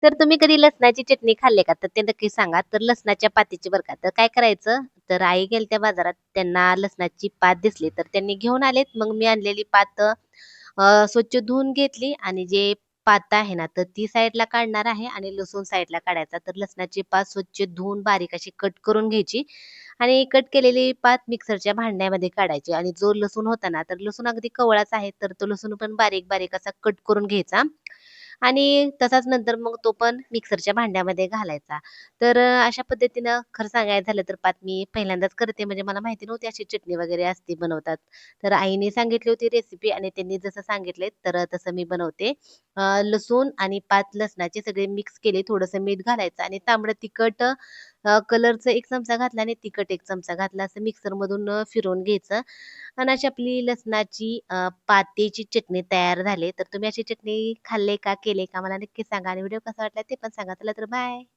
तर तुम्ही कधी लसणाची चटणी खाल्ली का? तर ते नक्की सांगा. तर लसणाच्या पातीची बरं का. तर काय करायचं, तर आई गेलत्या बाजारात. त्यांना लसणाची पात दिसली, तर त्यांनी घेऊन आलेत. मग मी आणलेली पात स्वच्छ धुवून घेतली आणि जे पात आहे ना, तर ती साईडला काढणार आहे आणि लसूण साईडला काढायचा. तर लसणाची पात स्वच्छ धुवून बारीक अशी कट करून घ्यायची आणि कट केलेली पात मिक्सरच्या भांड्यामध्ये काढायची आणि जो लसूण होता ना, तर लसूण अगदी कवळाच आहे, तर तो लसूण पण बारीक-बारीक असा कट करून घ्यायचा आणि तसाच नंतर मग तो पण मिक्सरच्या भांड्यामध्ये घालायचा. तर अशा पद्धतीनं खरं सांगायचं झालं तर पात मी पहिल्यांदाच करते म्हणजे मला माहिती नव्हती अशी चटणी वगैरे असते बनवतात. तर आईने सांगितली होती रेसिपी आणि त्यांनी जसं सांगितलंय तर तसं मी बनवते. लसूण आणि 5 लसणाचे सगळे मिक्स केले, थोडंसं मीठ घालायचं आणि तांबडं तिखट कलरचं 1 चमचा घातला आणि तिखट 1 चमचा घातला असं मिक्सरमधून फिरवून घ्यायचं आणि अशी आपली लसणाची पातेची चटणी तयार झाली. तर तुम्ही अशी चटणी खाल्ले का? केले का? मला नक्की सांगा आणि व्हिडिओ कसा वाटला ते पण सांगा. चला तर बाय.